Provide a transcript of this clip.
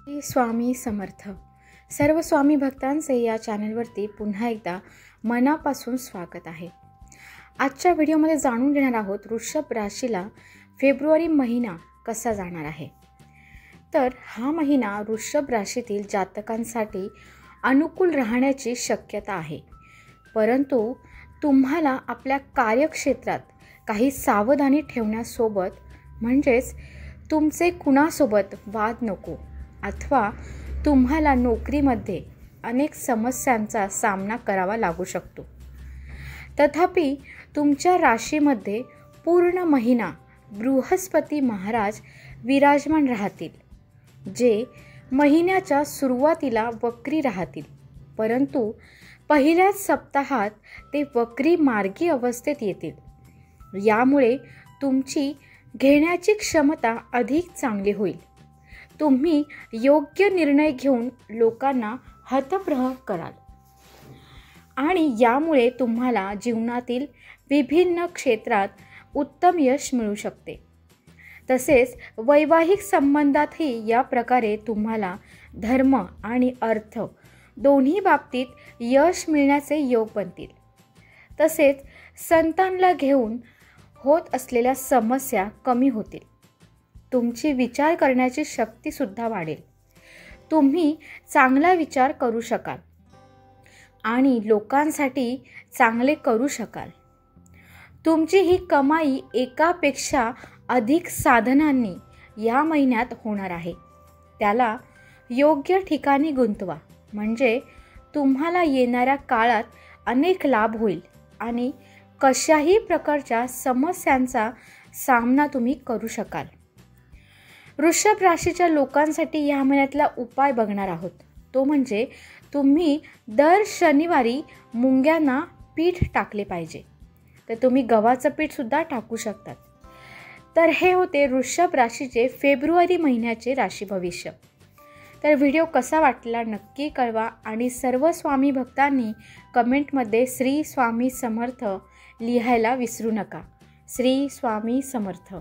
श्री स्वामी समर्थ. सर्व स्वामी भक्तांचे या चॅनलवरती पुन्हा एकदा मनापासून स्वागत आहे. आजच्या व्हिडिओमध्ये जाणून घेणार आहोत वृषभ राशीला फेब्रुवारी महिना कसा जाणार आहे. तर हा महिना वृषभ राशीतील जातकांसाठी अनुकूल राहण्याची शक्यता आहे, परंतु तुम्हाला आपल्या कार्यक्षेत्रात काही सावधानी ठेवण्यासोबत म्हणजेच तुमचे कुणासोबत वाद नको अथवा तुम्हाला नोकरीमध्ये अनेक समस्यांचा सामना करावा लागू शकतो. तथापि तुमच्या राशीमध्ये पूर्ण महिना बृहस्पती महाराज विराजमान राहतील, जे महिन्याच्या सुरुवातीला वक्री राहतील, परंतु पहिल्याच सप्ताहात ते वक्री मार्गी अवस्थेत येतील. यामुळे तुमची घेण्याची क्षमता अधिक चांगली होईल. तुम्ही योग्य निर्णय घेऊन लोकांना हतप्रभ कराल आणि यामुळे तुम्हाला जीवनातील विभिन्न क्षेत्रात उत्तम यश मिळू शकते. तसेच वैवाहिक संबंधातही या प्रकारे तुम्हाला धर्म आणि अर्थ दोन्ही बाबतीत यश मिळण्याचे योग बनतील. तसेच संतानाला घेऊन होत असलेल्या समस्या कमी होतील. तुमची विचार करण्याची शक्तीसुद्धा वाढेल. तुम्ही चांगला विचार करू शकाल आणि लोकांसाठी चांगले करू शकाल. तुमची ही कमाई एकापेक्षा अधिक साधनांनी या महिन्यात होणार आहे. त्याला योग्य ठिकाणी गुंतवा, म्हणजे तुम्हाला येणाऱ्या काळात अनेक लाभ होईल आणि कशाही प्रकारच्या समस्यांचा सामना तुम्ही करू शकाल. वृषभ राशीच्या लोकांसाठी या महिन्यातला उपाय बघणार आहोत. तो म्हणजे तुम्ही दर शनिवारी मुंग्यांना पीठ टाकले पाहिजे. तर तुम्ही गव्हाचं पीठसुद्धा टाकू शकतात. तर हे होते वृषभ राशीचे फेब्रुवारी महिन्याचे राशी भविष्य. तर व्हिडिओ कसा वाटला नक्की कळवा आणि सर्व स्वामी भक्तांनी कमेंटमध्ये श्री स्वामी समर्थ लिहायला विसरू नका. श्री स्वामी समर्थ.